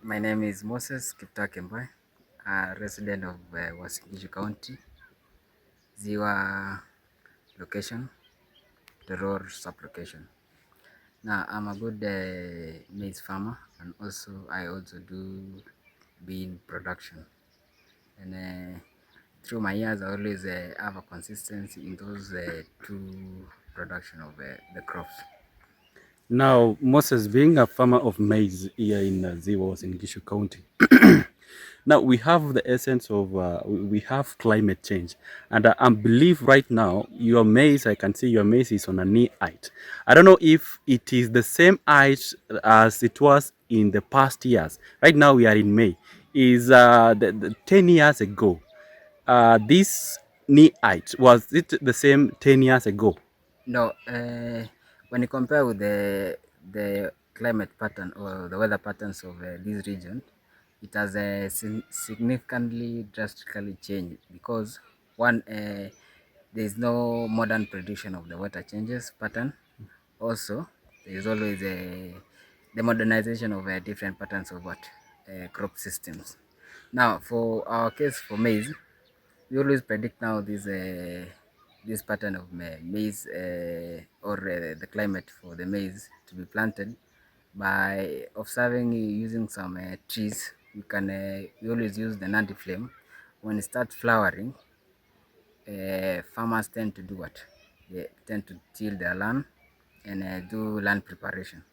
My name is Moses Kiptakemboy, a resident of Uasin Gishu County, Ziwa location, Terror sub-location. Now, I'm a good maize farmer, and I also do bean production. And through my years, I always have a consistency in those two production of the crops. Now, Moses, being a farmer of maize here in Ziwa in Gishu County, now we have the essence of we have climate change, and I believe right now your maize, I can see your maize is on a knee height. I don't know if it is the same height as it was in the past years. Right now we are in May. Is the 10 years ago, this knee height, was it the same 10 years ago? No, when you compare with the climate pattern or the weather patterns of this region, it has significantly drastically changed because one, there is no modern prediction of the weather changes pattern. Also, there is always the modernization of different patterns of what crop systems. Now, for our case for maize, we always predict now this pattern of maize or the climate for the maize to be planted by observing using some trees. We always use the nanti flame. When it starts flowering, farmers tend to do what? They tend to till their land and do land preparation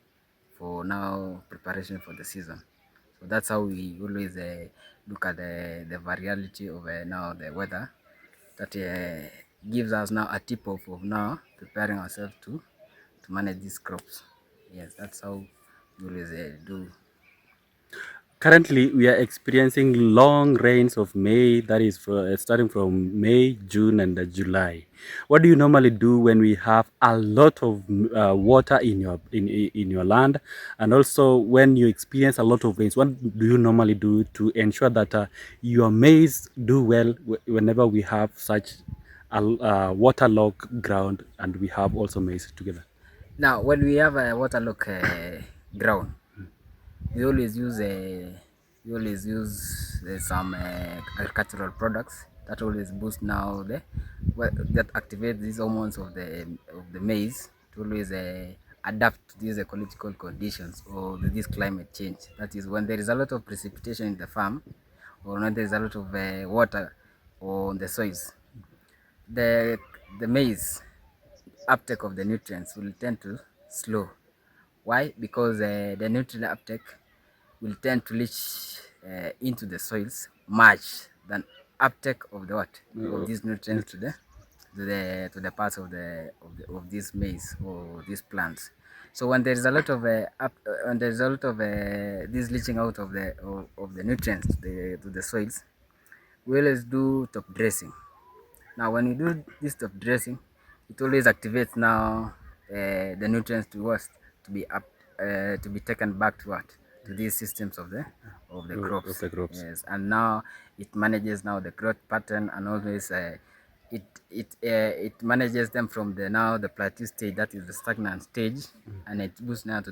preparation for the season. So that's how we always look at the variability of now the weather that gives us now a tip off of now preparing ourselves to manage these crops. Yes, that's how we always do. Currently, we are experiencing long rains of May, that is starting from May, June, and July. What do you normally do when we have a lot of water in your land, and also when you experience a lot of rains? What do you normally do to ensure that your maize do well whenever we have such a waterlogged ground and we have also maize together? Now, when we have a waterlogged ground, we always use some agricultural products that always boost now that activate these hormones of the maize to always adapt to these ecological conditions or this climate change. That is when there is a lot of precipitation in the farm or when there is a lot of water on the soils, the maize uptake of the nutrients will tend to slow. Why? Because the nutrient uptake will tend to leach into the soils much than uptake of the what of these nutrients to the parts of this maize or these plants. So when there is a lot of when there is a lot of this leaching out of the nutrients to the soils, we always do top dressing. Now, when you do this top dressing, it always activates now the nutrients to be taken back to what to these systems of the Of crops. the crops. Yes, and now it manages now the growth pattern and always it manages them from the plateau stage, that is the stagnant stage, and it boosts now to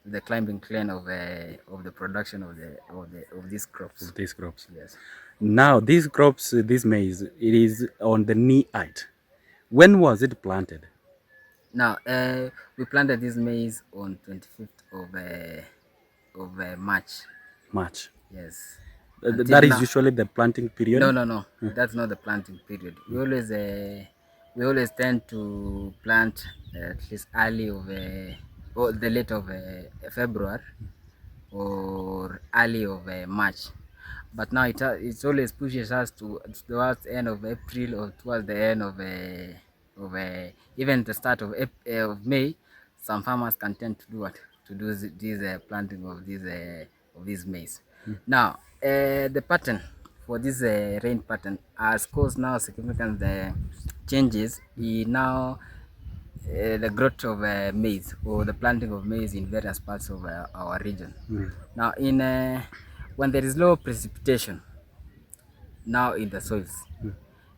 the climbing plane of the production of these crops. Of these crops. Yes. Now, these crops, this maize, it is on the knee height. When was it planted? Now, we planted this maize on 25th of March. March. Yes. That Until is now. usually the planting period. No. That's not the planting period. We always tend to plant at least early of or the late of February or early of March. But now it always pushes us towards the end of April or towards the end even the start of May. Some farmers can tend to do what to do this planting of these maize. Now the pattern for this rain pattern has caused now significant changes in now the growth of maize or the planting of maize in various parts of our region. Now, in when there is low precipitation now in the soils,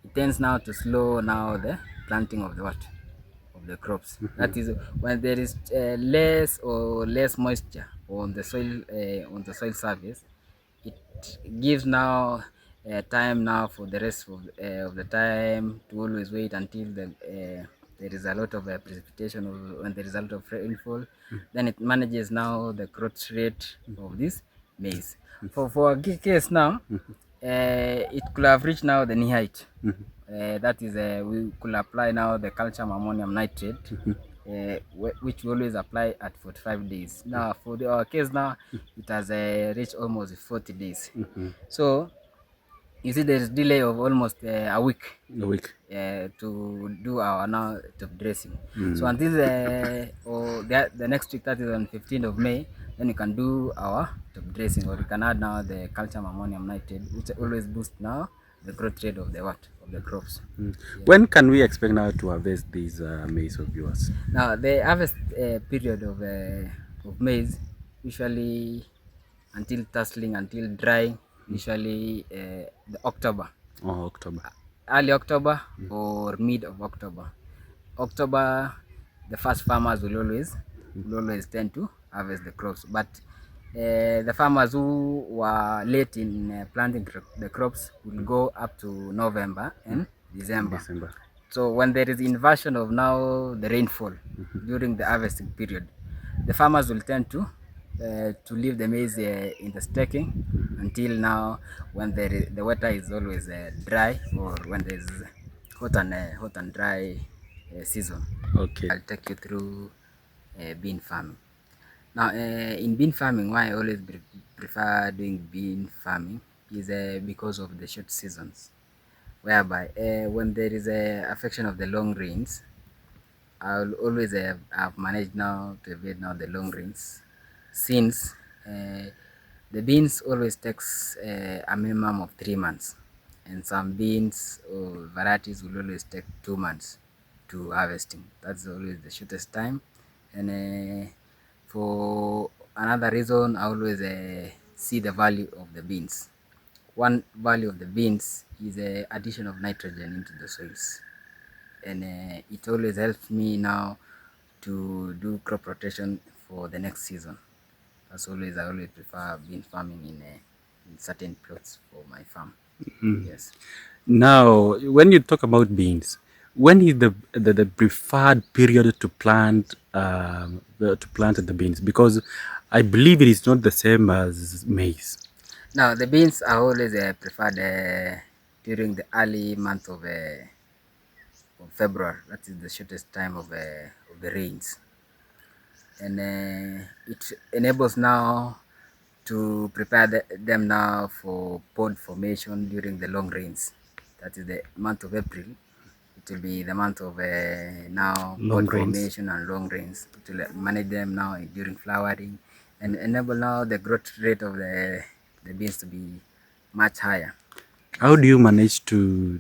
it tends now to slow now the planting of the what of the crops. That is when there is less moisture on the soil surface, it gives now time now for the rest of the time to always wait until there is a lot of precipitation, or when there is a lot of rainfall. Then it manages now the growth rate of this maize. For a case now, it could have reached now the knee height. That is, we could apply now the calcium ammonium nitrate, which we always apply at 45 days. Now, for our case now, it has reached almost 40 days. So, you see, there is delay of almost a week A week. to do our now top dressing. So until the next week, that is on 15th of May, then you can do our top dressing, or you can add now the calcium ammonium nitrate, which always boost now the growth rate of the crops. When can we expect now to harvest these maize of yours? Now the harvest period of maize usually until tasseling, until drying, usually the October. Oh, October. Early October or mid of October. October, the first farmers will always tend to harvest the crops, but the farmers who were late in planting the crops will go up to November and December. So when there is inversion of now the rainfall during the harvesting period, the farmers will tend to leave the maize in the staking until now, when the weather is always dry, or when there is hot and dry season. Okay. I'll take you through bean farming. Now, in bean farming, why I always prefer doing bean farming is because of the short seasons, whereby when there is a affection of the long rains, I'll always have managed now to evade now the long rains, since the beans always takes a minimum of 3 months, and some beans or varieties will always take 2 months to harvesting. That's always the shortest time. And for another reason, I always see the value of the beans. One value of the beans is the addition of nitrogen into the soils, and it always helps me now to do crop rotation for the next season. As always, I always prefer bean farming in certain plots for my farm. Yes. Now, when you talk about beans, when is the preferred period to plant the beans? Because I believe it is not the same as maize. Now, the beans are always preferred during the early month of February. That is the shortest time of the rains, and it enables now to prepare them now for pod formation during the long rains. That is the month of April. It will be the month of now Long pod rains. formation and long rains. It will manage them now during flowering, and enable now the growth rate of the beans to be much higher. How do you manage to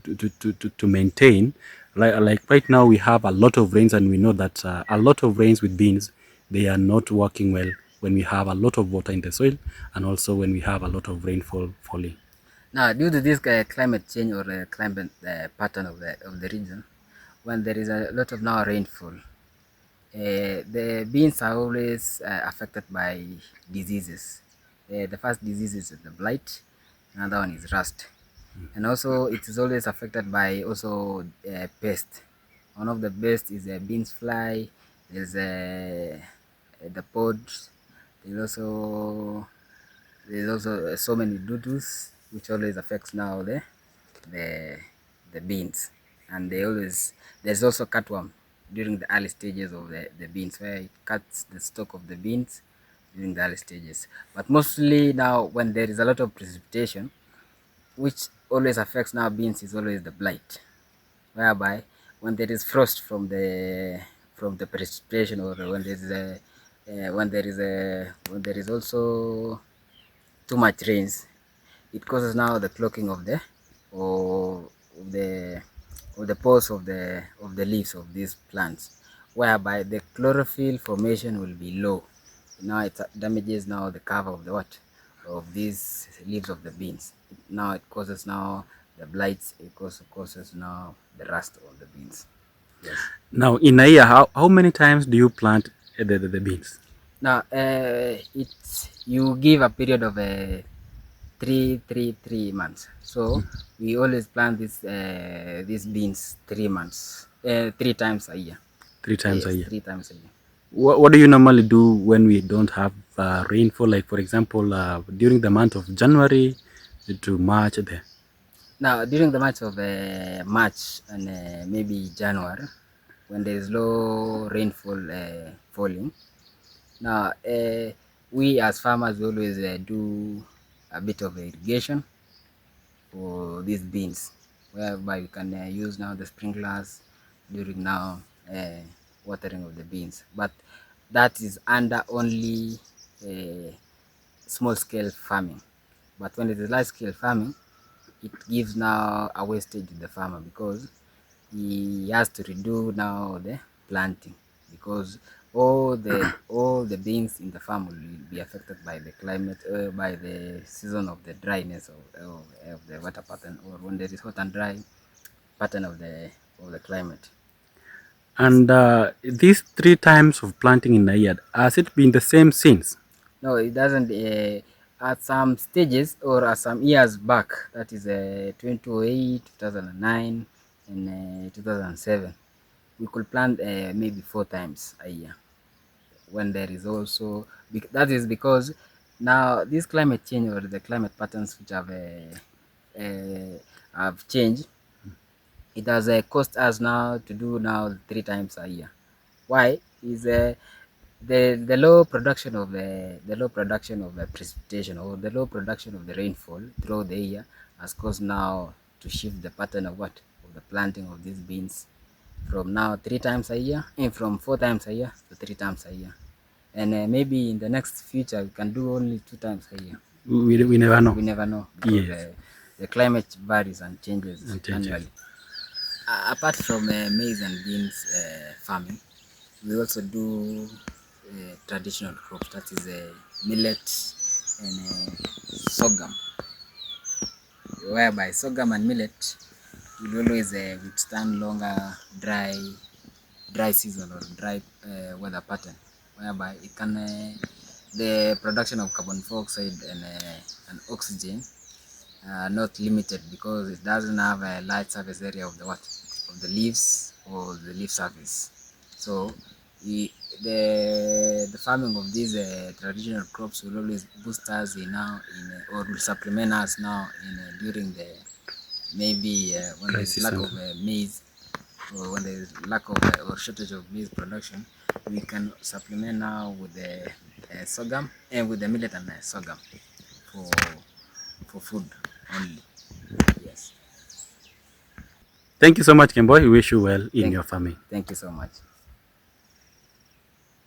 maintain, like right now we have a lot of rains, and we know that a lot of rains with beans, they are not working well when we have a lot of water in the soil, and also when we have a lot of rainfall falling. Now, due to this climate change, or climate pattern of the region, when there is a lot of now rainfall, the beans are always affected by diseases. The first disease is the blight, another one is rust, and also it is always affected by also pest. One of the best is a beans fly. There's the pods. There's also so many dudus, which always affects now the the beans, and there's also cutworm during the early stages of the beans, where it cuts the stalk of the beans during the early stages. But mostly now, when there is a lot of precipitation, which always affects now beans, is always the blight, whereby when there is frost from the precipitation, or when there is also too much rains, it causes now the cloaking or of the of the pores of the leaves of these plants, whereby the chlorophyll formation will be low. Now it damages now the cover of the what of these leaves of the beans. Now it causes now the blights. It causes now the rust of the beans. Yes. Now, in a year, how many times do you plant the beans? Now, you give a period of 3 months. So we always plant these beans 3 months, 3 times a year. 3 times a Yes, year. 3 times a year. What do you normally do when we don't have rainfall? Like, for example, during the month of January to March there. Now, during the months of March and maybe January, when there is low rainfall falling, now we as farmers we always do a bit of irrigation for these beans, whereby we can use now the sprinklers during now uh, watering of the beans. But that is under only small scale farming. But when it is large scale farming, it gives now a wastage to the farmer because he has to redo now the planting, because all the beans in the farm will be affected by the climate, by the season of the dryness of the water pattern, or when there is hot and dry pattern of the climate. And these 3 times of planting in a year, has it been the same since? No, it doesn't. At some stages or at some years back, that is 2008, 2009, and 2007, we could plant maybe 4 times a year. When there is also that is because now this climate change or the climate patterns which have changed, it has cost us now to do now 3 times a year. Why is the low production of the precipitation, or the low production of the rainfall throughout the year, has caused now to shift the pattern of the planting of these beans from now 3 times a year, and from 4 times a year to 3 times a year. And maybe in the next future we can do only 2 times a year. We never know. We never know, because Yes, the climate varies and changes and changes. annually. Apart from maize and beans farming, we also do traditional crops, that is millet and sorghum, whereby sorghum and millet will always withstand longer dry season or dry weather pattern, whereby it can the production of carbon dioxide and oxygen not limited, because it doesn't have a large surface area of the leaves or the leaf surface. So the farming of these traditional crops will always boost us or will supplement us now in during the maybe when there is lack of maize, or when there is lack of or shortage of maize production, we can supplement now with the sorghum and with the millet and sorghum for food only. Yes. Thank you so much, Kimboy. We wish you well in Thank your farming. thank you so much.